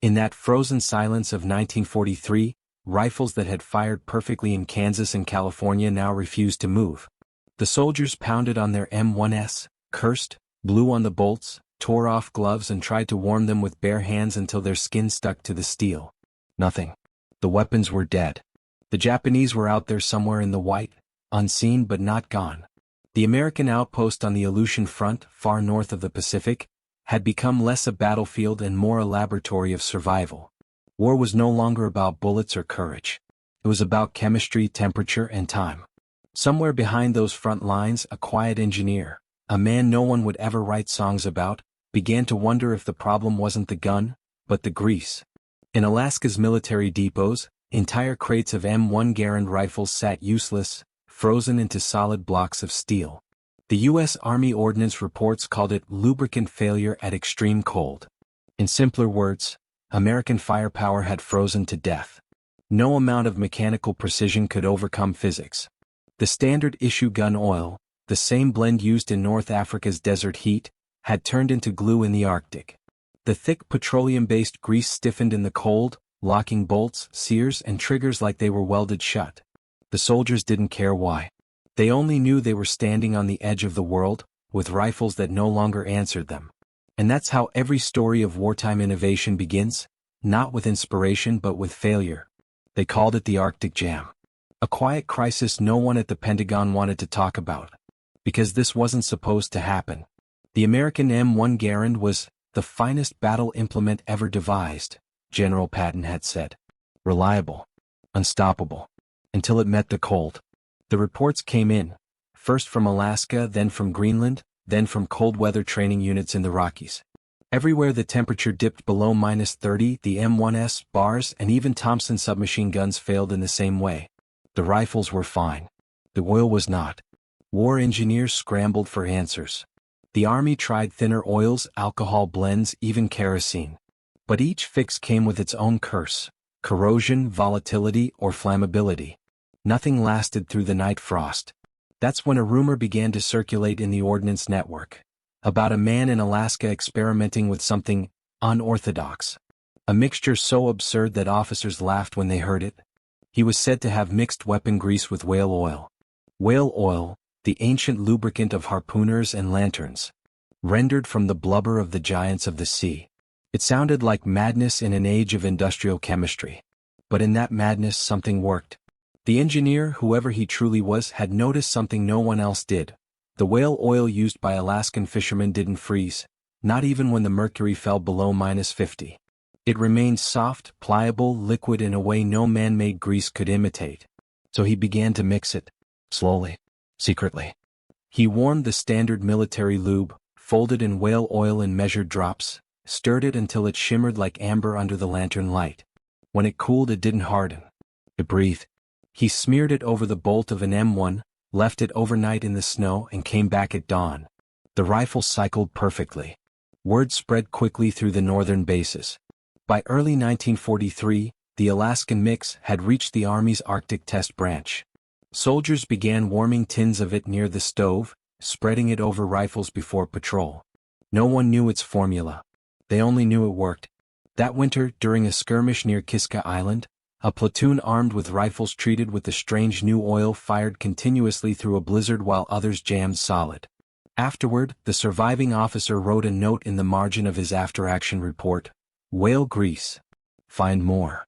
In that frozen silence of 1943, rifles that had fired perfectly in Kansas and California now refused to move. The soldiers pounded on their M1s, cursed, blew on the bolts, tore off gloves and tried to warm them with bare hands until their skin stuck to the steel. Nothing. The weapons were dead. The Japanese were out there somewhere in the white, unseen but not gone. The American outpost on the Aleutian Front, far north of the Pacific, had become less a battlefield and more a laboratory of survival. War was no longer about bullets or courage. It was about chemistry, temperature, and time. Somewhere behind those front lines, a quiet engineer, a man no one would ever write songs about, began to wonder if the problem wasn't the gun, but the grease. In Alaska's military depots, entire crates of M1 Garand rifles sat useless, frozen into solid blocks of steel. The U.S. Army Ordnance reports called it lubricant failure at extreme cold. In simpler words, American firepower had frozen to death. No amount of mechanical precision could overcome physics. The standard issue gun oil, the same blend used in North Africa's desert heat, had turned into glue in the Arctic. The thick petroleum-based grease stiffened in the cold, locking bolts, sears, and triggers like they were welded shut. The soldiers didn't care why. They only knew they were standing on the edge of the world, with rifles that no longer answered them. And that's how every story of wartime innovation begins, not with inspiration but with failure. They called it the Arctic Jam. A quiet crisis no one at the Pentagon wanted to talk about. Because this wasn't supposed to happen. The American M1 Garand was the finest battle implement ever devised, General Patton had said. Reliable. Unstoppable. Until it met the cold. The reports came in, first from Alaska, then from Greenland, then from cold weather training units in the Rockies. Everywhere the temperature dipped below -30, the M1s, bars, and even Thompson submachine guns failed in the same way. The rifles were fine. The oil was not. War engineers scrambled for answers. The Army tried thinner oils, alcohol blends, even kerosene. But each fix came with its own curse: corrosion, volatility, or flammability. Nothing lasted through the night frost. That's when a rumor began to circulate in the Ordnance Network. About a man in Alaska experimenting with something unorthodox. A mixture so absurd that officers laughed when they heard it. He was said to have mixed weapon grease with whale oil. Whale oil, the ancient lubricant of harpooners and lanterns. Rendered from the blubber of the giants of the sea. It sounded like madness in an age of industrial chemistry. But in that madness something worked. The engineer, whoever he truly was, had noticed something no one else did. The whale oil used by Alaskan fishermen didn't freeze, not even when the mercury fell below -50. It remained soft, pliable, liquid in a way no man-made grease could imitate. So he began to mix it, slowly, secretly. He warmed the standard military lube, folded in whale oil in measured drops, stirred it until it shimmered like amber under the lantern light. When it cooled, it didn't harden. It breathed. He smeared it over the bolt of an M1, left it overnight in the snow, and came back at dawn. The rifle cycled perfectly. Word spread quickly through the northern bases. By early 1943, the Alaskan mix had reached the Army's Arctic Test Branch. Soldiers began warming tins of it near the stove, spreading it over rifles before patrol. No one knew its formula. They only knew it worked. That winter, during a skirmish near Kiska Island, a platoon armed with rifles treated with the strange new oil fired continuously through a blizzard while others jammed solid. Afterward, the surviving officer wrote a note in the margin of his after-action report: "Whale grease. Find more."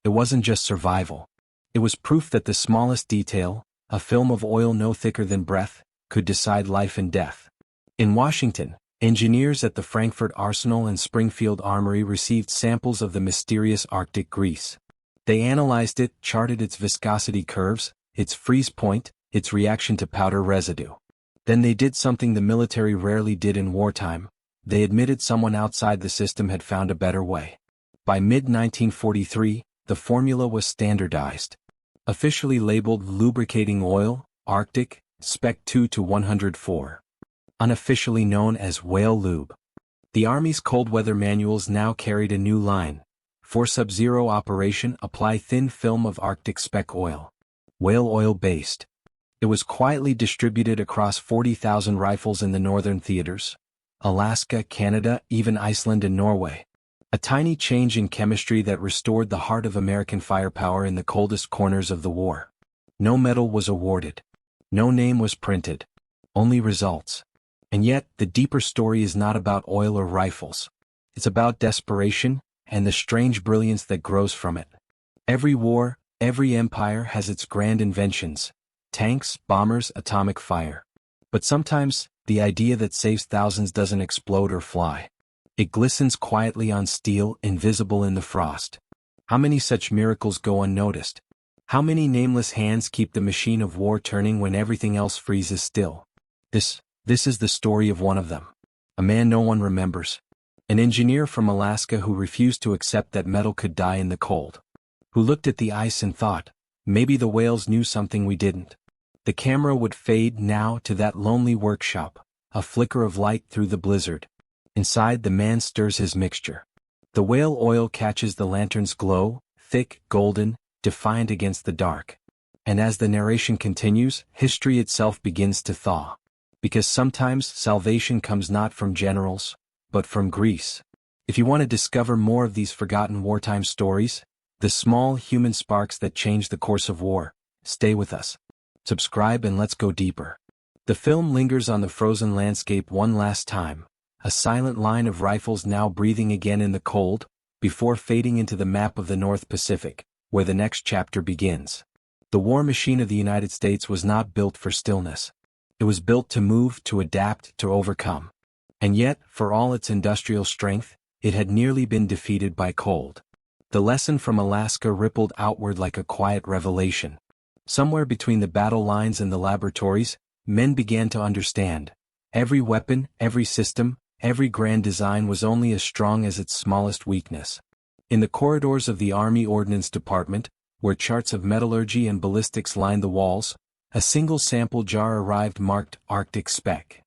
It wasn't just survival. It was proof that the smallest detail, a film of oil no thicker than breath, could decide life and death. In Washington, engineers at the Frankfurt Arsenal and Springfield Armory received samples of the mysterious Arctic grease. They analyzed it, charted its viscosity curves, its freeze point, its reaction to powder residue. Then they did something the military rarely did in wartime. They admitted someone outside the system had found a better way. By mid-1943, the formula was standardized. Officially labeled lubricating oil, Arctic, Spec 2 to 104. Unofficially known as whale lube. The Army's cold weather manuals now carried a new line. For sub-zero operation, apply thin film of Arctic spec oil. Whale oil based. It was quietly distributed across 40,000 rifles in the northern theaters. Alaska, Canada, even Iceland and Norway. A tiny change in chemistry that restored the heart of American firepower in the coldest corners of the war. No medal was awarded. No name was printed. Only results. And yet, the deeper story is not about oil or rifles. It's about desperation, and the strange brilliance that grows from it. Every war, every empire has its grand inventions. Tanks, bombers, atomic fire. But sometimes, the idea that saves thousands doesn't explode or fly. It glistens quietly on steel, invisible in the frost. How many such miracles go unnoticed? How many nameless hands keep the machine of war turning when everything else freezes still? This is the story of one of them. A man no one remembers. An engineer from Alaska who refused to accept that metal could die in the cold. Who looked at the ice and thought, maybe the whales knew something we didn't. The camera would fade now to that lonely workshop, a flicker of light through the blizzard. Inside, the man stirs his mixture. The whale oil catches the lantern's glow, thick, golden, defiant against the dark. And as the narration continues, history itself begins to thaw. Because sometimes salvation comes not from generals, but from Greece. If you want to discover more of these forgotten wartime stories, the small human sparks that change the course of war, stay with us. Subscribe and let's go deeper. The film lingers on the frozen landscape one last time, a silent line of rifles now breathing again in the cold, before fading into the map of the North Pacific, where the next chapter begins. The war machine of the United States was not built for stillness. It was built to move, to adapt, to overcome. And yet, for all its industrial strength, it had nearly been defeated by cold. The lesson from Alaska rippled outward like a quiet revelation. Somewhere between the battle lines and the laboratories, men began to understand. Every weapon, every system, every grand design was only as strong as its smallest weakness. In the corridors of the Army Ordnance Department, where charts of metallurgy and ballistics lined the walls, a single sample jar arrived marked Arctic Spec.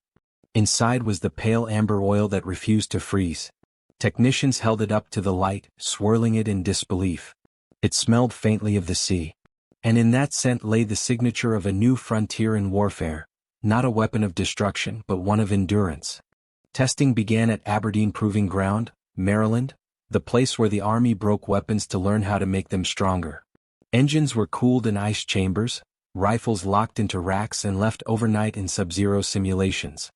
Inside was the pale amber oil that refused to freeze. Technicians held it up to the light, swirling it in disbelief. It smelled faintly of the sea. And in that scent lay the signature of a new frontier in warfare, not a weapon of destruction but one of endurance. Testing began at Aberdeen Proving Ground, Maryland, the place where the Army broke weapons to learn how to make them stronger. Engines were cooled in ice chambers, rifles locked into racks and left overnight in sub-zero simulations.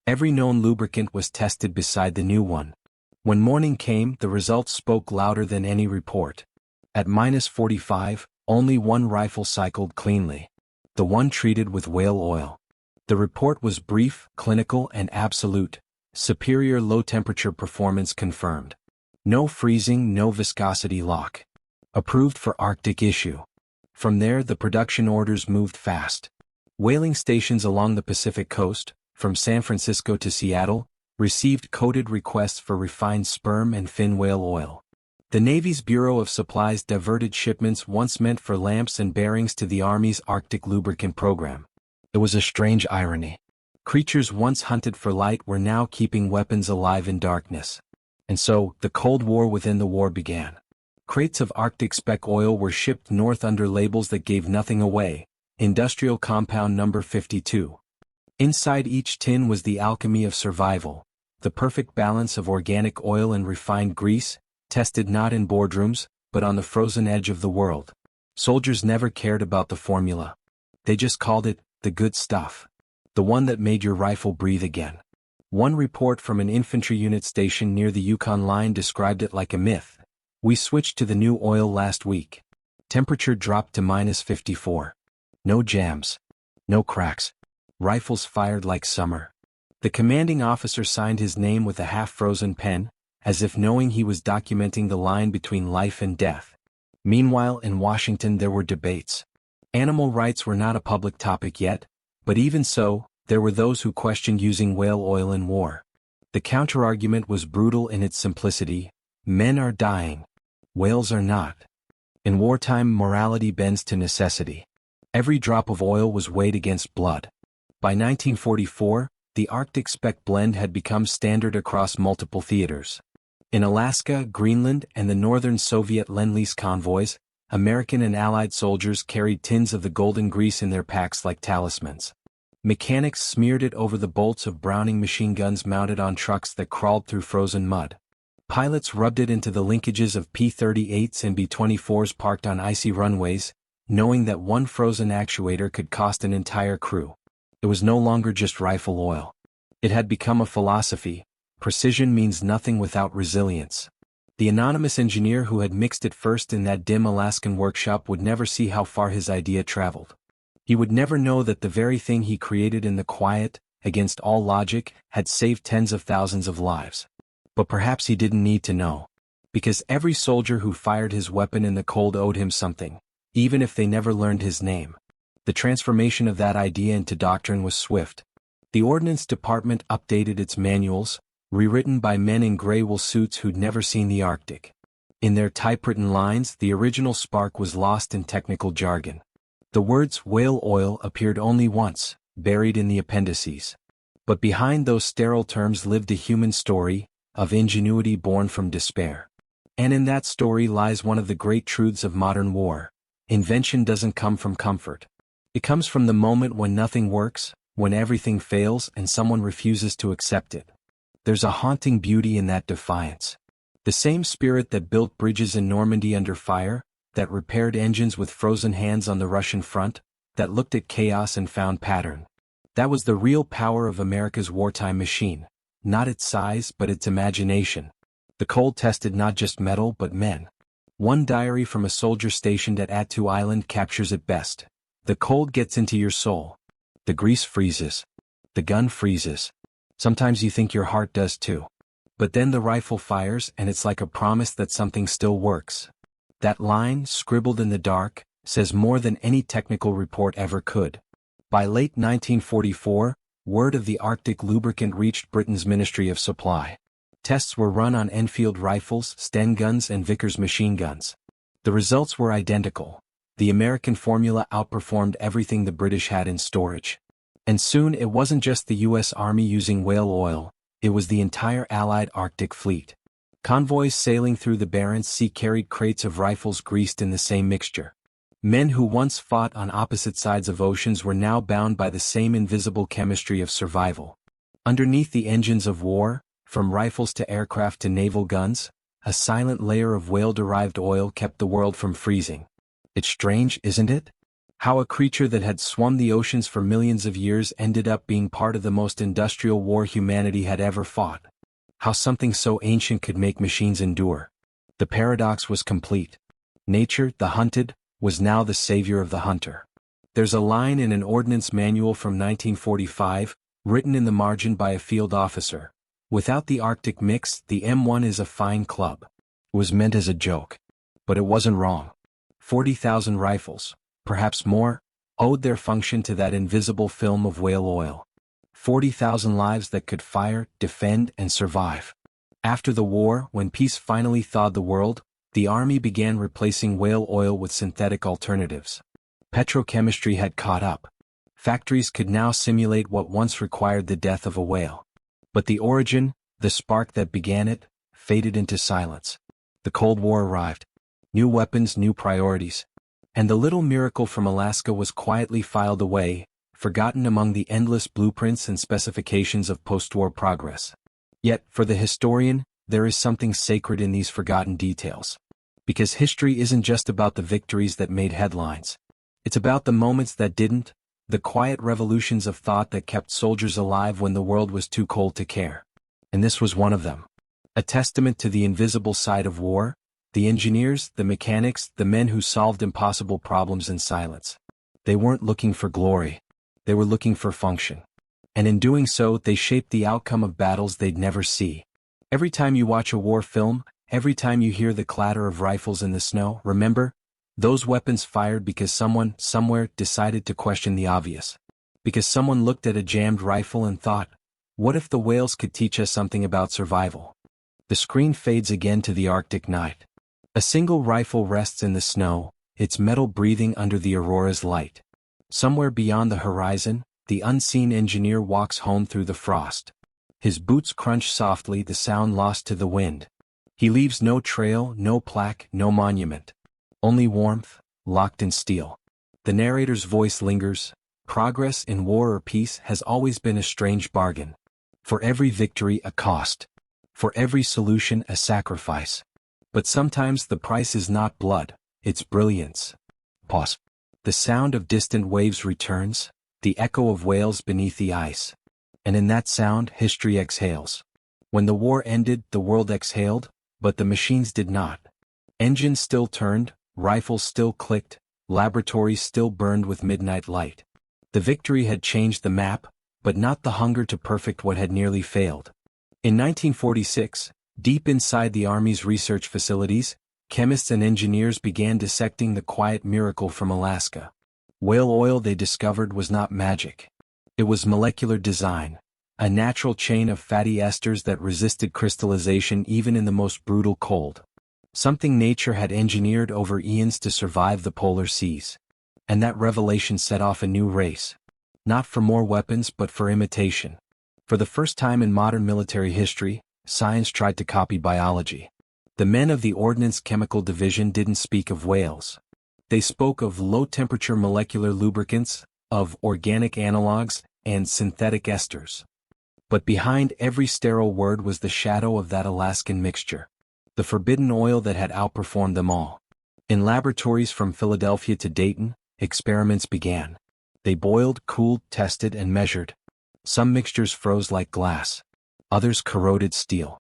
Every known lubricant was tested beside the new one. When morning came, the results spoke louder than any report. At -45, only one rifle cycled cleanly. The one treated with whale oil. The report was brief, clinical, and absolute. Superior low-temperature performance confirmed. No freezing, no viscosity lock. Approved for Arctic issue. From there, the production orders moved fast. Whaling stations along the Pacific coast, from San Francisco to Seattle, received coded requests for refined sperm and fin whale oil. The Navy's Bureau of Supplies diverted shipments once meant for lamps and bearings to the Army's Arctic lubricant program. It was a strange irony. Creatures once hunted for light were now keeping weapons alive in darkness. And so, the Cold War within the war began. Crates of Arctic Spec oil were shipped north under labels that gave nothing away, Industrial Compound Number 52. Inside each tin was the alchemy of survival, the perfect balance of organic oil and refined grease, tested not in boardrooms, but on the frozen edge of the world. Soldiers never cared about the formula. They just called it, the good stuff. The one that made your rifle breathe again. One report from an infantry unit stationed near the Yukon line described it like a myth. We switched to the new oil last week. Temperature dropped to -54. No jams. No cracks. Rifles fired like summer. The commanding officer signed his name with a half-frozen pen, as if knowing he was documenting the line between life and death. Meanwhile, in Washington there were debates. Animal rights were not a public topic yet, but even so, there were those who questioned using whale oil in war. The counterargument was brutal in its simplicity. Men are dying. Whales are not. In wartime, morality bends to necessity. Every drop of oil was weighed against blood. By 1944, the Arctic Spec blend had become standard across multiple theaters. In Alaska, Greenland, and the northern Soviet Lend-Lease convoys, American and Allied soldiers carried tins of the golden grease in their packs like talismans. Mechanics smeared it over the bolts of Browning machine guns mounted on trucks that crawled through frozen mud. Pilots rubbed it into the linkages of P-38s and B-24s parked on icy runways, knowing that one frozen actuator could cost an entire crew. It was no longer just rifle oil. It had become a philosophy. Precision means nothing without resilience. The anonymous engineer who had mixed it first in that dim Alaskan workshop would never see how far his idea traveled. He would never know that the very thing he created in the quiet, against all logic, had saved tens of thousands of lives. But perhaps he didn't need to know. Because every soldier who fired his weapon in the cold owed him something, even if they never learned his name. The transformation of that idea into doctrine was swift. The Ordnance Department updated its manuals, rewritten by men in gray wool suits who'd never seen the Arctic. In their typewritten lines, the original spark was lost in technical jargon. The words whale oil appeared only once, buried in the appendices. But behind those sterile terms lived a human story, of ingenuity born from despair. And in that story lies one of the great truths of modern war. Invention doesn't come from comfort. It comes from the moment when nothing works, when everything fails and someone refuses to accept it. There's a haunting beauty in that defiance. The same spirit that built bridges in Normandy under fire, that repaired engines with frozen hands on the Russian front, that looked at chaos and found pattern. That was the real power of America's wartime machine, not its size but its imagination. The cold tested not just metal but men. One diary from a soldier stationed at Attu Island captures it best. The cold gets into your soul. The grease freezes. The gun freezes. Sometimes you think your heart does too. But then the rifle fires and it's like a promise that something still works. That line, scribbled in the dark, says more than any technical report ever could. By late 1944, word of the Arctic lubricant reached Britain's Ministry of Supply. Tests were run on Enfield rifles, Sten guns and Vickers machine guns. The results were identical. The American formula outperformed everything the British had in storage. And soon it wasn't just the U.S. Army using whale oil, it was the entire Allied Arctic fleet. Convoys sailing through the Barents Sea carried crates of rifles greased in the same mixture. Men who once fought on opposite sides of oceans were now bound by the same invisible chemistry of survival. Underneath the engines of war, from rifles to aircraft to naval guns, a silent layer of whale-derived oil kept the world from freezing. It's strange, isn't it? How a creature that had swum the oceans for millions of years ended up being part of the most industrial war humanity had ever fought. How something so ancient could make machines endure. The paradox was complete. Nature, the hunted, was now the savior of the hunter. There's a line in an ordnance manual from 1945, written in the margin by a field officer. Without the Arctic mix, the M1 is a fine club. It was meant as a joke. But it wasn't wrong. 40,000 rifles, perhaps more, owed their function to that invisible film of whale oil. 40,000 lives that could fire, defend, and survive. After the war, when peace finally thawed the world, the Army began replacing whale oil with synthetic alternatives. Petrochemistry had caught up. Factories could now simulate what once required the death of a whale. But the origin, the spark that began it, faded into silence. The Cold War arrived. New weapons, new priorities. And the little miracle from Alaska was quietly filed away, forgotten among the endless blueprints and specifications of post-war progress. Yet, for the historian, there is something sacred in these forgotten details. Because history isn't just about the victories that made headlines. It's about the moments that didn't, the quiet revolutions of thought that kept soldiers alive when the world was too cold to care. And this was one of them. A testament to the invisible side of war, the engineers, the mechanics, the men who solved impossible problems in silence. They weren't looking for glory. They were looking for function. And in doing so, they shaped the outcome of battles they'd never see. Every time you watch a war film, every time you hear the clatter of rifles in the snow, remember, those weapons fired because someone, somewhere, decided to question the obvious. Because someone looked at a jammed rifle and thought, what if the whales could teach us something about survival? The screen fades again to the Arctic night. A single rifle rests in the snow, its metal breathing under the aurora's light. Somewhere beyond the horizon, the unseen engineer walks home through the frost. His boots crunch softly, the sound lost to the wind. He leaves no trail, no plaque, no monument. Only warmth, locked in steel. The narrator's voice lingers. Progress in war or peace has always been a strange bargain. For every victory, a cost. For every solution a sacrifice. But sometimes the price is not blood, it's brilliance. Pause. The sound of distant waves returns, the echo of wails beneath the ice. And in that sound history exhales. When the war ended, the world exhaled, but the machines did not. Engines still turned, rifles still clicked, laboratories still burned with midnight light. The victory had changed the map, but not the hunger to perfect what had nearly failed. In 1946, deep inside the Army's research facilities, chemists and engineers began dissecting the quiet miracle from Alaska. Whale oil, they discovered, was not magic. It was molecular design, a natural chain of fatty esters that resisted crystallization even in the most brutal cold. Something nature had engineered over eons to survive the polar seas. And that revelation set off a new race. Not for more weapons but for imitation. For the first time in modern military history, science tried to copy biology. The men of the Ordnance Chemical Division didn't speak of whales. They spoke of low-temperature molecular lubricants, of organic analogs, and synthetic esters. But behind every sterile word was the shadow of that Alaskan mixture. The forbidden oil that had outperformed them all. In laboratories from Philadelphia to Dayton, experiments began. They boiled, cooled, tested, and measured. Some mixtures froze like glass. Others corroded steel.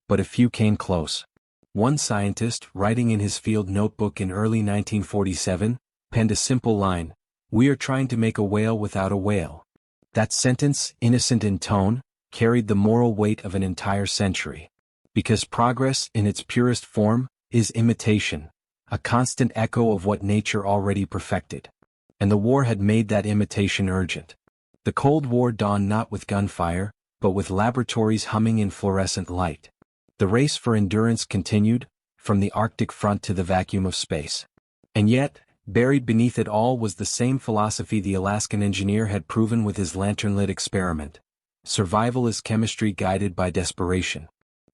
But a few came close. One scientist, writing in his field notebook in early 1947, penned a simple line: "We are trying to make a whale without a whale." That sentence, innocent in tone, carried the moral weight of an entire century. Because progress, in its purest form, is imitation, a constant echo of what nature already perfected. And the war had made that imitation urgent. The Cold War dawned not with gunfire, but with laboratories humming in fluorescent light. The race for endurance continued, from the Arctic front to the vacuum of space. And yet, buried beneath it all was the same philosophy the Alaskan engineer had proven with his lantern-lit experiment. Survival is chemistry guided by desperation.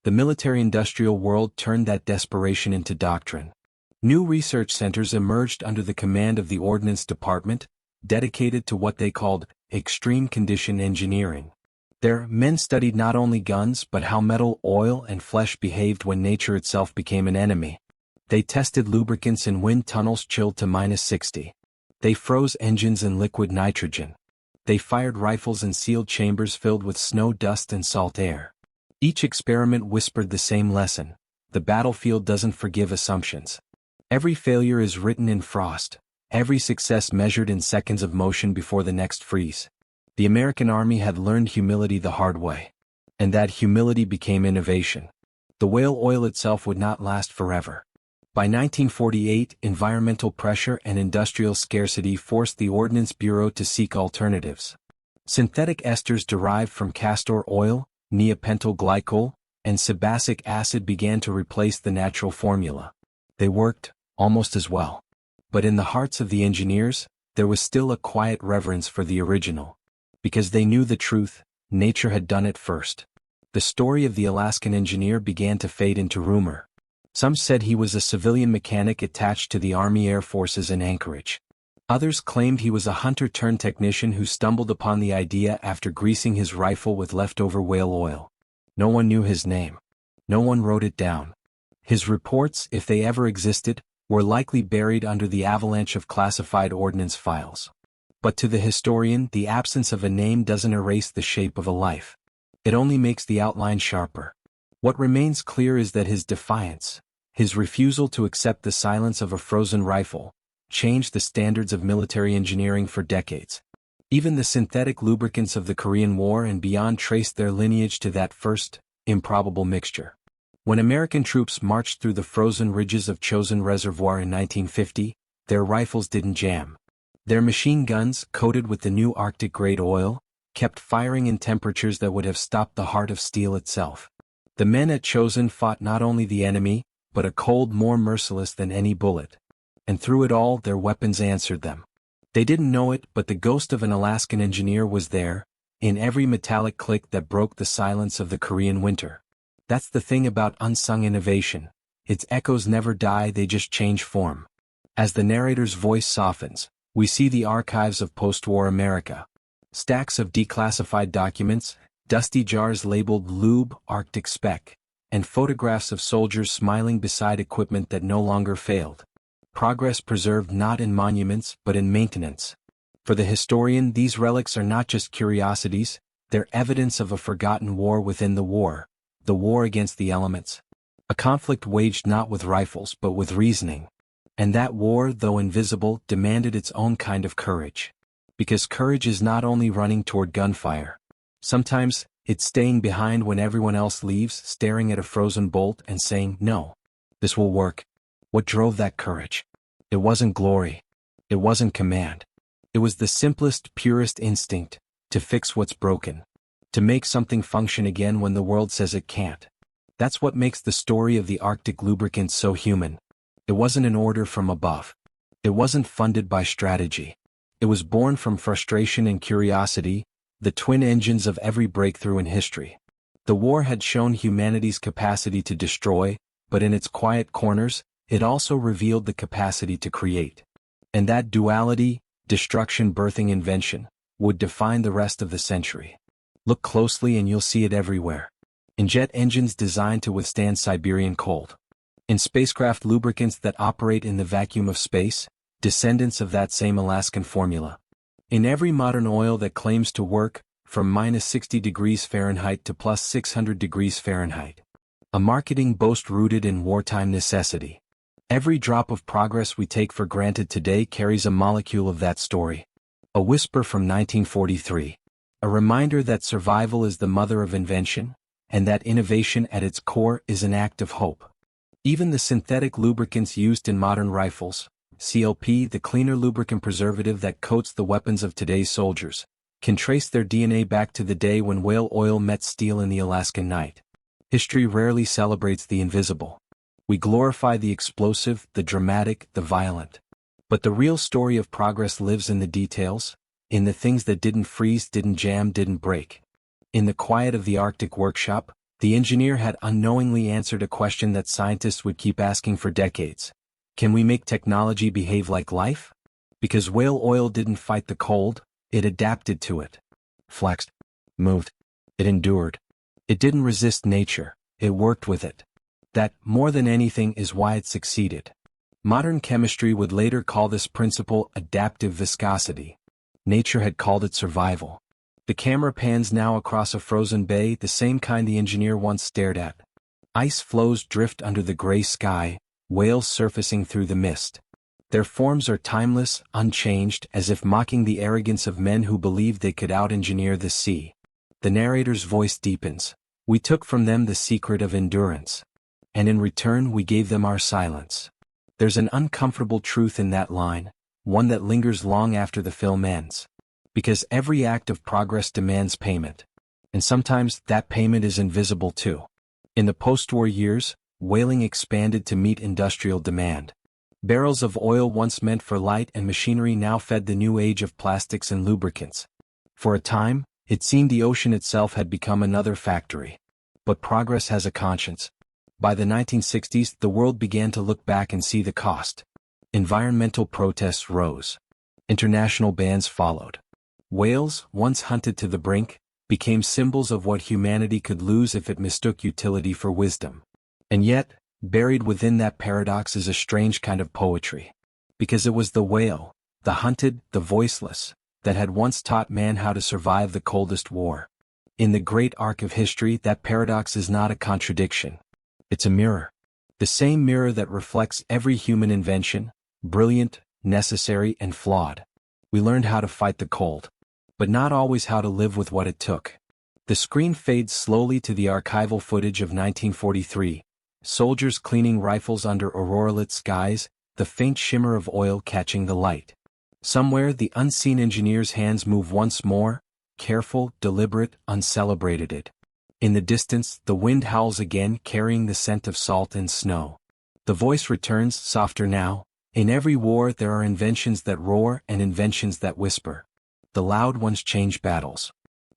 The military-industrial world turned that desperation into doctrine. New research centers emerged under the command of the Ordnance Department, dedicated to what they called extreme condition engineering. There, men studied not only guns but how metal, oil, and flesh behaved when nature itself became an enemy. They tested lubricants in wind tunnels chilled to -60. They froze engines in liquid nitrogen. They fired rifles in sealed chambers filled with snow dust and salt air. Each experiment whispered the same lesson: the battlefield doesn't forgive assumptions. Every failure is written in frost, every success measured in seconds of motion before the next freeze. The American Army had learned humility the hard way. And that humility became innovation. The whale oil itself would not last forever. By 1948, environmental pressure and industrial scarcity forced the Ordnance Bureau to seek alternatives. Synthetic esters derived from castor oil, neopentyl glycol, and sebacic acid began to replace the natural formula. They worked, almost as well. But in the hearts of the engineers, there was still a quiet reverence for the original. Because they knew the truth, nature had done it first. The story of the Alaskan engineer began to fade into rumor. Some said he was a civilian mechanic attached to the Army Air Forces in Anchorage. Others claimed he was a hunter-turned-technician who stumbled upon the idea after greasing his rifle with leftover whale oil. No one knew his name. No one wrote it down. His reports, if they ever existed, were likely buried under the avalanche of classified ordnance files. But to the historian, the absence of a name doesn't erase the shape of a life. It only makes the outline sharper. What remains clear is that his defiance, his refusal to accept the silence of a frozen rifle, changed the standards of military engineering for decades. Even the synthetic lubricants of the Korean War and beyond traced their lineage to that first, improbable mixture. When American troops marched through the frozen ridges of Chosin Reservoir in 1950, their rifles didn't jam. Their machine guns, coated with the new Arctic-grade oil, kept firing in temperatures that would have stopped the heart of steel itself. The men at Chosin fought not only the enemy, but a cold more merciless than any bullet. And through it all, their weapons answered them. They didn't know it, but the ghost of an Alaskan engineer was there, in every metallic click that broke the silence of the Korean winter. That's the thing about unsung innovation. Its echoes never die, they just change form. As the narrator's voice softens, we see the archives of post-war America. Stacks of declassified documents, dusty jars labeled Lube, Arctic Spec, and photographs of soldiers smiling beside equipment that no longer failed. Progress preserved not in monuments but in maintenance. For the historian, these relics are not just curiosities, they're evidence of a forgotten war within the war against the elements. A conflict waged not with rifles but with reasoning. And that war, though invisible, demanded its own kind of courage. Because courage is not only running toward gunfire. Sometimes, it's staying behind when everyone else leaves, staring at a frozen bolt and saying, "No, this will work." What drove that courage? It wasn't glory. It wasn't command. It was the simplest, purest instinct, to fix what's broken. To make something function again when the world says it can't. That's what makes the story of the Arctic lubricant so human. It wasn't an order from above. It wasn't funded by strategy. It was born from frustration and curiosity, the twin engines of every breakthrough in history. The war had shown humanity's capacity to destroy, but in its quiet corners, it also revealed the capacity to create. And that duality, destruction birthing invention, would define the rest of the century. Look closely and you'll see it everywhere. In jet engines designed to withstand Siberian cold. In spacecraft lubricants that operate in the vacuum of space, descendants of that same Alaskan formula. In every modern oil that claims to work, from -60 degrees Fahrenheit to +600 degrees Fahrenheit. A marketing boast rooted in wartime necessity. Every drop of progress we take for granted today carries a molecule of that story. A whisper from 1943. A reminder that survival is the mother of invention, and that innovation at its core is an act of hope. Even the synthetic lubricants used in modern rifles, CLP, the cleaner lubricant preservative that coats the weapons of today's soldiers, can trace their DNA back to the day when whale oil met steel in the Alaskan night. History rarely celebrates the invisible. We glorify the explosive, the dramatic, the violent. But the real story of progress lives in the details, in the things that didn't freeze, didn't jam, didn't break. In the quiet of the Arctic workshop, the engineer had unknowingly answered a question that scientists would keep asking for decades. Can we make technology behave like life? Because whale oil didn't fight the cold, it adapted to it. Flexed. Moved. It endured. It didn't resist nature, it worked with it. That, more than anything, is why it succeeded. Modern chemistry would later call this principle adaptive viscosity. Nature had called it survival. The camera pans now across a frozen bay, the same kind the engineer once stared at. Ice floes drift under the gray sky, whales surfacing through the mist. Their forms are timeless, unchanged, as if mocking the arrogance of men who believed they could out-engineer the sea. The narrator's voice deepens. We took from them the secret of endurance. And in return we gave them our silence. There's an uncomfortable truth in that line, one that lingers long after the film ends. Because every act of progress demands payment. And sometimes that payment is invisible too. In the post-war years, whaling expanded to meet industrial demand. Barrels of oil once meant for light and machinery now fed the new age of plastics and lubricants. For a time, it seemed the ocean itself had become another factory. But progress has a conscience. By the 1960s, the world began to look back and see the cost. Environmental protests rose. International bans followed. Whales, once hunted to the brink, became symbols of what humanity could lose if it mistook utility for wisdom. And yet, buried within that paradox is a strange kind of poetry. Because it was the whale, the hunted, the voiceless, that had once taught man how to survive the coldest war. In the great arc of history, that paradox is not a contradiction. It's a mirror. The same mirror that reflects every human invention, brilliant, necessary, and flawed. We learned how to fight the cold. But not always how to live with what it took. The screen fades slowly to the archival footage of 1943, soldiers cleaning rifles under aurora-lit skies, the faint shimmer of oil catching the light. Somewhere the unseen engineer's hands move once more, careful, deliberate, uncelebrated. In the distance, the wind howls again, carrying the scent of salt and snow. The voice returns, softer now. In every war there are inventions that roar and inventions that whisper. The loud ones change battles.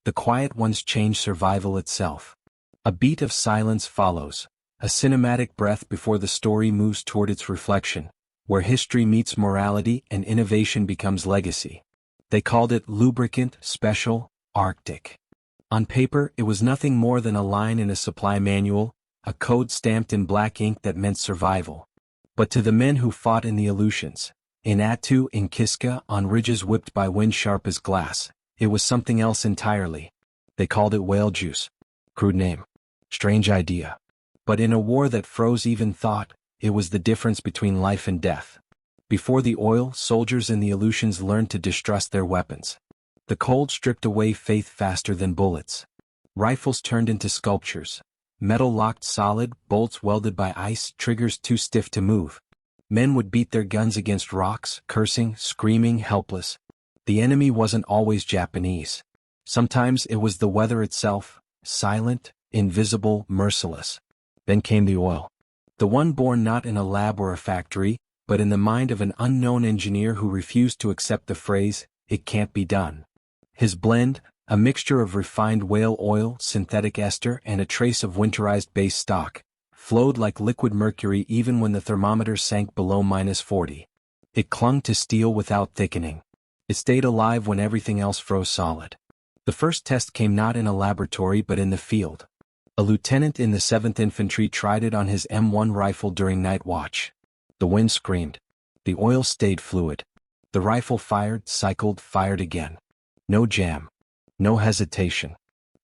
The quiet ones change survival itself. A beat of silence follows, a cinematic breath before the story moves toward its reflection, where history meets morality and innovation becomes legacy. They called it lubricant, special, Arctic. On paper, it was nothing more than a line in a supply manual, a code stamped in black ink that meant survival. But to the men who fought in the Aleutians, in Attu, in Kiska, on ridges whipped by wind sharp as glass, it was something else entirely. They called it whale juice. Crude name. Strange idea. But in a war that froze even thought, it was the difference between life and death. Before the oil, soldiers in the Aleutians learned to distrust their weapons. The cold stripped away faith faster than bullets. Rifles turned into sculptures. Metal locked solid, bolts welded by ice, triggers too stiff to move. Men would beat their guns against rocks, cursing, screaming, helpless. The enemy wasn't always Japanese. Sometimes it was the weather itself, silent, invisible, merciless. Then came the oil. The one born not in a lab or a factory, but in the mind of an unknown engineer who refused to accept the phrase, "It can't be done." His blend, a mixture of refined whale oil, synthetic ester, and a trace of winterized base stock, flowed like liquid mercury even when the thermometer sank below -40. It clung to steel without thickening. It stayed alive when everything else froze solid. The first test came not in a laboratory but in the field. A lieutenant in the 7th Infantry tried it on his M1 rifle during night watch. The wind screamed. The oil stayed fluid. The rifle fired, cycled, fired again. No jam. No hesitation.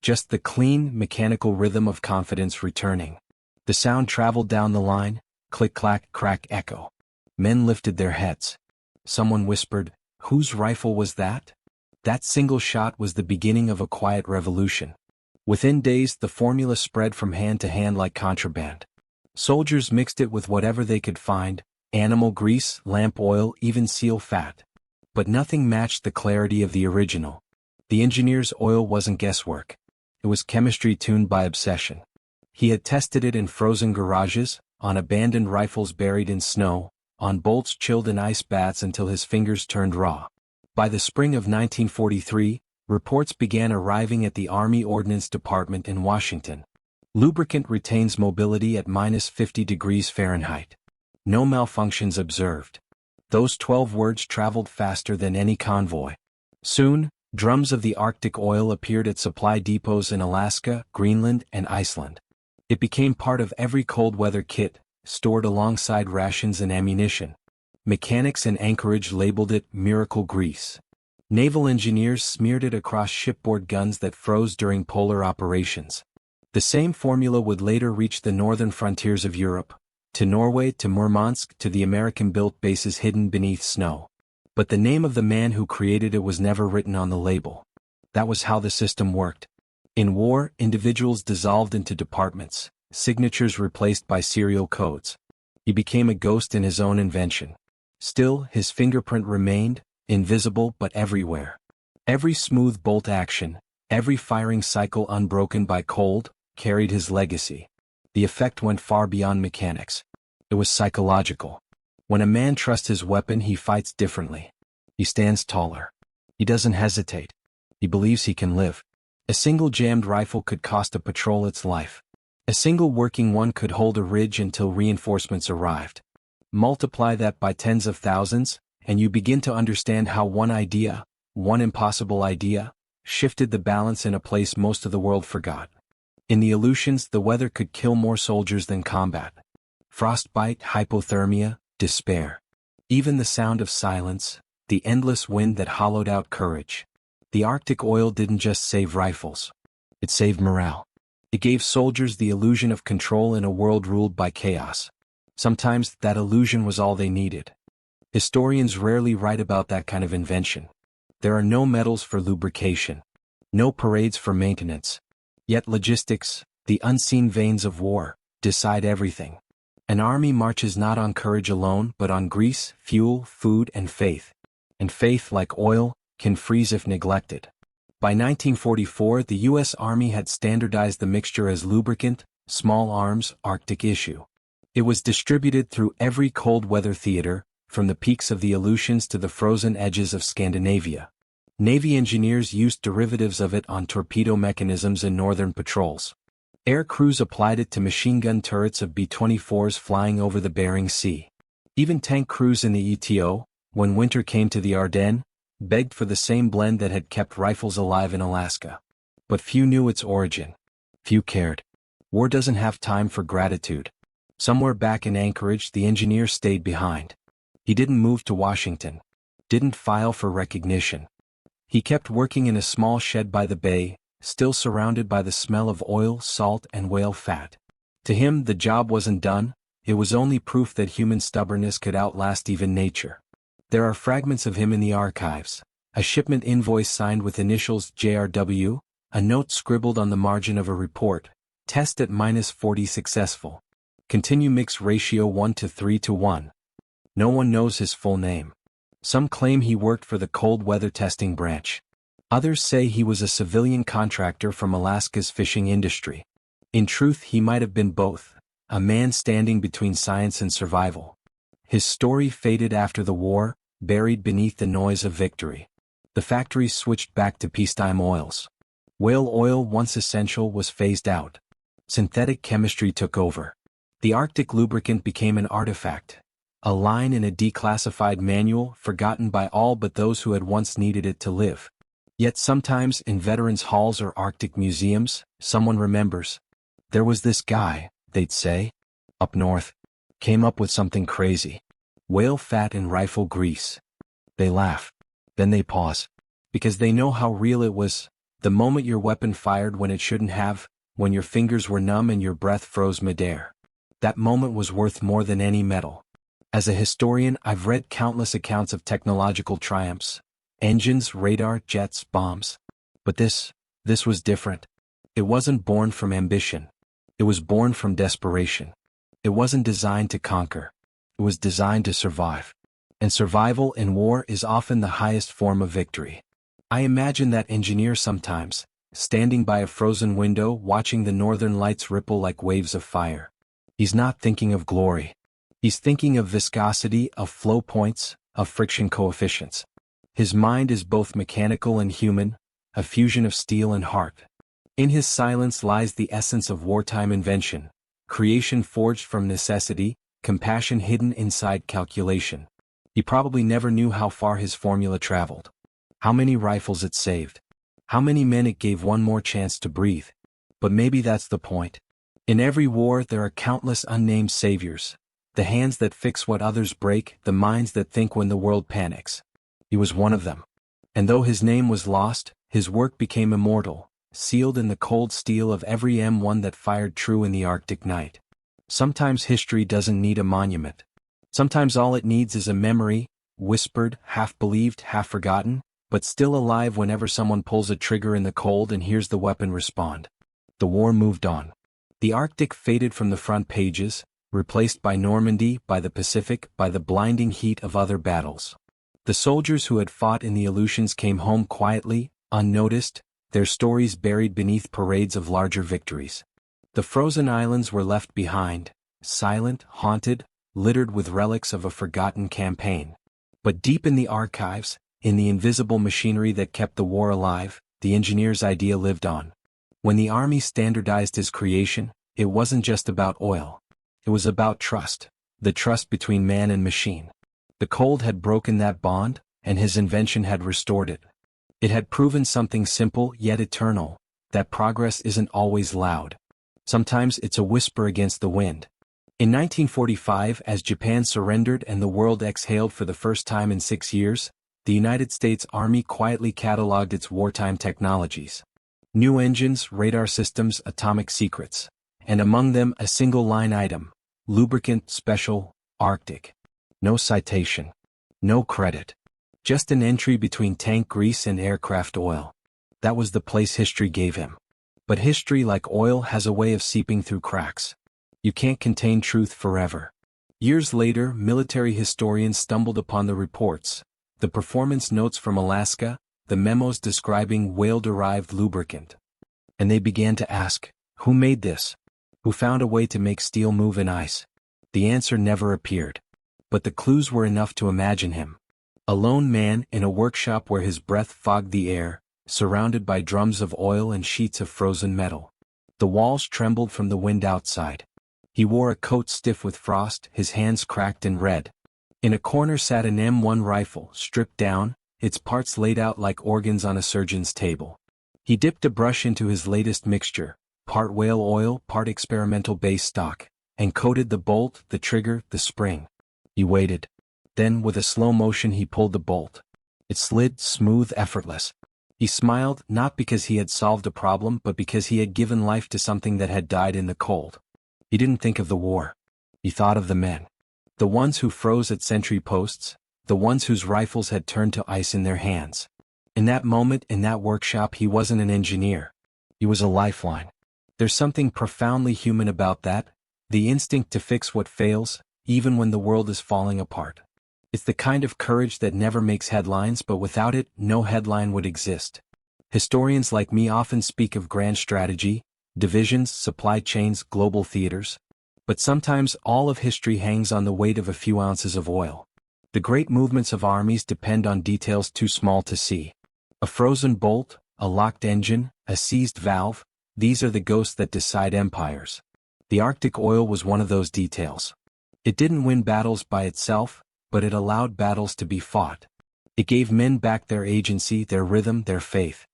Just the clean, mechanical rhythm of confidence returning. The sound traveled down the line, click, clack, crack, echo. Men lifted their heads. Someone whispered, "Whose rifle was that?" That single shot was the beginning of a quiet revolution. Within days, the formula spread from hand to hand like contraband. Soldiers mixed it with whatever they could find, animal grease, lamp oil, even seal fat. But nothing matched the clarity of the original. The engineer's oil wasn't guesswork. It was chemistry tuned by obsession. He had tested it in frozen garages, on abandoned rifles buried in snow, on bolts chilled in ice baths until his fingers turned raw. By the spring of 1943, reports began arriving at the Army Ordnance Department in Washington. Lubricant retains mobility at -50 degrees Fahrenheit. No malfunctions observed. Those 12 words traveled faster than any convoy. Soon, drums of the Arctic oil appeared at supply depots in Alaska, Greenland, and Iceland. It became part of every cold weather kit, stored alongside rations and ammunition. Mechanics in Anchorage labeled it "miracle grease." Naval engineers smeared it across shipboard guns that froze during polar operations. The same formula would later reach the northern frontiers of Europe, to Norway, to Murmansk, to the American-built bases hidden beneath snow. But the name of the man who created it was never written on the label. That was how the system worked. In war, individuals dissolved into departments, signatures replaced by serial codes. He became a ghost in his own invention. Still, his fingerprint remained, invisible but everywhere. Every smooth bolt action, every firing cycle unbroken by cold, carried his legacy. The effect went far beyond mechanics. It was psychological. When a man trusts his weapon, he fights differently. He stands taller. He doesn't hesitate. He believes he can live. A single jammed rifle could cost a patrol its life. A single working one could hold a ridge until reinforcements arrived. Multiply that by tens of thousands, and you begin to understand how one idea, one impossible idea, shifted the balance in a place most of the world forgot. In the Aleutians, the weather could kill more soldiers than combat. Frostbite, hypothermia, despair. Even the sound of silence, the endless wind that hollowed out courage. The Arctic oil didn't just save rifles. It saved morale. It gave soldiers the illusion of control in a world ruled by chaos. Sometimes that illusion was all they needed. Historians rarely write about that kind of invention. There are no medals for lubrication. No parades for maintenance. Yet logistics, the unseen veins of war, decide everything. An army marches not on courage alone but on grease, fuel, food, and faith. And faith, like oil, can freeze if neglected. By 1944, the U.S. Army had standardized the mixture as lubricant, small arms, Arctic issue. It was distributed through every cold weather theater, from the peaks of the Aleutians to the frozen edges of Scandinavia. Navy engineers used derivatives of it on torpedo mechanisms in northern patrols. Air crews applied it to machine gun turrets of B-24s flying over the Bering Sea. Even tank crews in the ETO, when winter came to the Ardennes, begged for the same blend that had kept rifles alive in Alaska. But few knew its origin. Few cared. War doesn't have time for gratitude. Somewhere back in Anchorage, the engineer stayed behind. He didn't move to Washington. Didn't file for recognition. He kept working in a small shed by the bay, still surrounded by the smell of oil, salt, and whale fat. To him, the job wasn't done. It was only proof that human stubbornness could outlast even nature. There are fragments of him in the archives. A shipment invoice signed with initials JRW, a note scribbled on the margin of a report, test at -40 successful. Continue mix ratio 1:3:1. No one knows his full name. Some claim he worked for the cold weather testing branch. Others say he was a civilian contractor from Alaska's fishing industry. In truth, he might have been both, a man standing between science and survival. His story faded after the war, buried beneath the noise of victory. The factories switched back to peacetime oils. Whale oil, once essential, was phased out. Synthetic chemistry took over. The Arctic lubricant became an artifact, a line in a declassified manual forgotten by all but those who had once needed it to live. Yet sometimes in veterans' halls or Arctic museums, someone remembers. There was this guy, they'd say, up north, came up with something crazy. Whale fat and rifle grease. They laugh. Then they pause. Because they know how real it was, the moment your weapon fired when it shouldn't have, when your fingers were numb and your breath froze midair. That moment was worth more than any medal. As a historian, I've read countless accounts of technological triumphs. Engines, radar, jets, bombs. But this was different. It wasn't born from ambition. It was born from desperation. It wasn't designed to conquer. It was designed to survive. And survival in war is often the highest form of victory. I imagine that engineer sometimes, standing by a frozen window watching the northern lights ripple like waves of fire. He's not thinking of glory. He's thinking of viscosity, of flow points, of friction coefficients. His mind is both mechanical and human, a fusion of steel and heart. In his silence lies the essence of wartime invention, creation forged from necessity, compassion hidden inside calculation. He probably never knew how far his formula traveled, how many rifles it saved, how many men it gave one more chance to breathe. But maybe that's the point. In every war there are countless unnamed saviors, the hands that fix what others break, the minds that think when the world panics. He was one of them. And though his name was lost, his work became immortal, sealed in the cold steel of every M1 that fired true in the Arctic night. Sometimes history doesn't need a monument. Sometimes all it needs is a memory, whispered, half-believed, half-forgotten, but still alive whenever someone pulls a trigger in the cold and hears the weapon respond. The war moved on. The Arctic faded from the front pages, replaced by Normandy, by the Pacific, by the blinding heat of other battles. The soldiers who had fought in the Aleutians came home quietly, unnoticed, their stories buried beneath parades of larger victories. The frozen islands were left behind, silent, haunted, littered with relics of a forgotten campaign. But deep in the archives, in the invisible machinery that kept the war alive, the engineer's idea lived on. When the Army standardized his creation, it wasn't just about oil. It was about trust, the trust between man and machine. The cold had broken that bond, and his invention had restored it. It had proven something simple yet eternal, that progress isn't always loud. Sometimes it's a whisper against the wind. In 1945, as Japan surrendered and the world exhaled for the first time in 6 years, the United States Army quietly cataloged its wartime technologies. New engines, radar systems, atomic secrets. And among them a single line item, lubricant special, Arctic. No citation. No credit. Just an entry between tank grease and aircraft oil. That was the place history gave him. But history, like oil, has a way of seeping through cracks. You can't contain truth forever. Years later, military historians stumbled upon the reports, the performance notes from Alaska, the memos describing whale-derived lubricant. And they began to ask, who made this? Who found a way to make steel move in ice? The answer never appeared. But the clues were enough to imagine him. A lone man in a workshop where his breath fogged the air, surrounded by drums of oil and sheets of frozen metal. The walls trembled from the wind outside. He wore a coat stiff with frost, his hands cracked and red. In a corner sat an M1 rifle, stripped down, its parts laid out like organs on a surgeon's table. He dipped a brush into his latest mixture, part whale oil, part experimental base stock, and coated the bolt, the trigger, the spring. He waited. Then, with a slow motion, he pulled the bolt. It slid, smooth, effortless. He smiled, not because he had solved a problem but because he had given life to something that had died in the cold. He didn't think of the war. He thought of the men. The ones who froze at sentry posts, the ones whose rifles had turned to ice in their hands. In that moment, in that workshop, he wasn't an engineer. He was a lifeline. There's something profoundly human about that, the instinct to fix what fails, even when the world is falling apart. It's the kind of courage that never makes headlines, but without it, no headline would exist. Historians like me often speak of grand strategy, divisions, supply chains, global theaters. But sometimes all of history hangs on the weight of a few ounces of oil. The great movements of armies depend on details too small to see. A frozen bolt, a locked engine, a seized valve, these are the ghosts that decide empires. The Arctic oil was one of those details. It didn't win battles by itself, but it allowed battles to be fought. It gave men back their agency, their rhythm, their faith.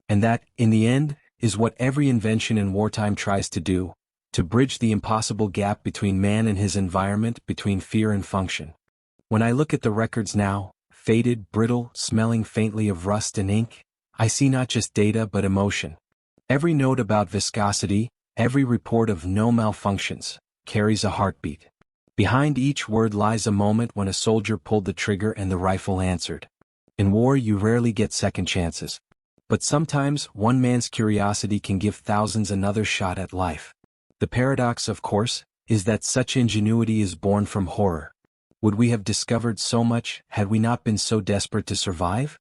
And that, in the end, is what every invention in wartime tries to do, to bridge the impossible gap between man and his environment, between fear and function. When I look at the records now, faded, brittle, smelling faintly of rust and ink, I see not just data but emotion. Every note about viscosity, every report of no malfunctions, carries a heartbeat. Behind each word lies a moment when a soldier pulled the trigger and the rifle answered. In war you rarely get second chances. But sometimes one man's curiosity can give thousands another shot at life. The paradox, of course, is that such ingenuity is born from horror. Would we have discovered so much had we not been so desperate to survive?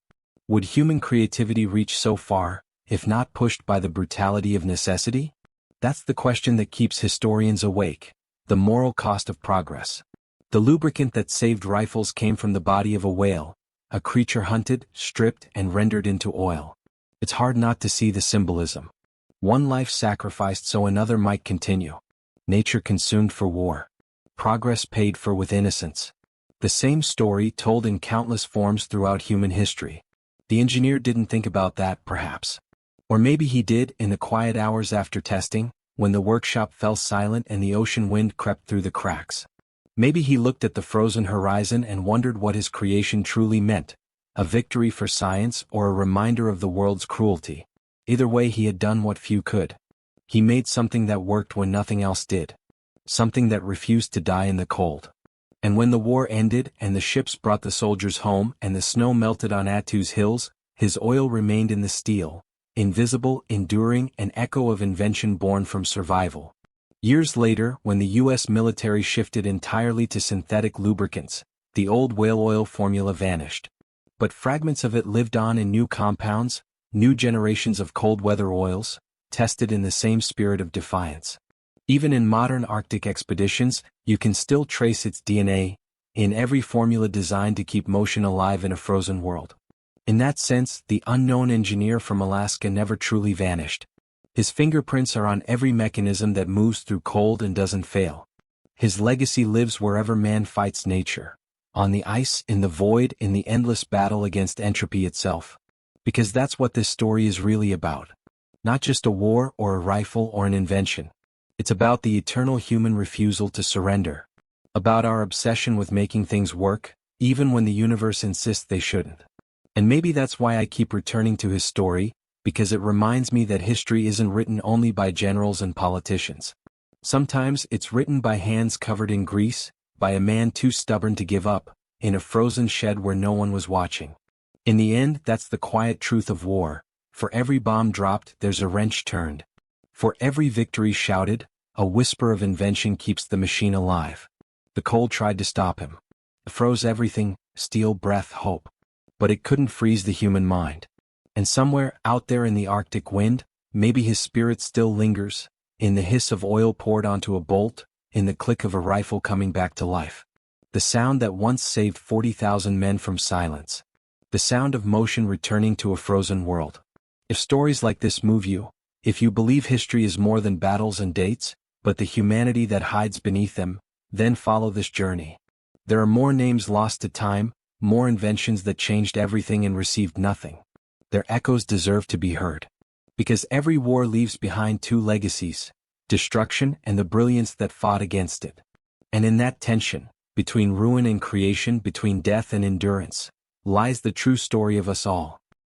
Would human creativity reach so far, if not pushed by the brutality of necessity? That's the question that keeps historians awake. The moral cost of progress. The lubricant that saved rifles came from the body of a whale, a creature hunted, stripped, and rendered into oil. It's hard not to see the symbolism. One life sacrificed so another might continue. Nature consumed for war. Progress paid for with innocence. The same story told in countless forms throughout human history. The engineer didn't think about that, perhaps. Or maybe he did in the quiet hours after testing, when the workshop fell silent and the ocean wind crept through the cracks. Maybe he looked at the frozen horizon and wondered what his creation truly meant, a victory for science or a reminder of the world's cruelty. Either way, he had done what few could. He made something that worked when nothing else did. Something that refused to die in the cold. And when the war ended and the ships brought the soldiers home and the snow melted on Attu's hills, his oil remained in the steel. Invisible, enduring, an echo of invention born from survival. Years later, when the U.S. military shifted entirely to synthetic lubricants, the old whale oil formula vanished. But fragments of it lived on in new compounds, new generations of cold-weather oils, tested in the same spirit of defiance. Even in modern Arctic expeditions, you can still trace its DNA, in every formula designed to keep motion alive in a frozen world. In that sense, the unknown engineer from Alaska never truly vanished. His fingerprints are on every mechanism that moves through cold and doesn't fail. His legacy lives wherever man fights nature. On the ice, in the void, in the endless battle against entropy itself. Because that's what this story is really about. Not just a war or a rifle or an invention. It's about the eternal human refusal to surrender. About our obsession with making things work, even when the universe insists they shouldn't. And maybe that's why I keep returning to his story, because it reminds me that history isn't written only by generals and politicians. Sometimes it's written by hands covered in grease, by a man too stubborn to give up, in a frozen shed where no one was watching. In the end, that's the quiet truth of war. For every bomb dropped, there's a wrench turned. For every victory shouted, a whisper of invention keeps the machine alive. The cold tried to stop him. It froze everything, steel, breath, hope. But it couldn't freeze the human mind. And somewhere out there in the Arctic wind, maybe his spirit still lingers, in the hiss of oil poured onto a bolt, in the click of a rifle coming back to life. The sound that once saved 40,000 men from silence. The sound of motion returning to a frozen world. If stories like this move you, if you believe history is more than battles and dates, but the humanity that hides beneath them, then follow this journey. There are more names lost to time, more inventions that changed everything and received nothing. Their echoes deserve to be heard. Because every war leaves behind two legacies: destruction and the brilliance that fought against it. And in that tension, between ruin and creation, between death and endurance, lies the true story of us all.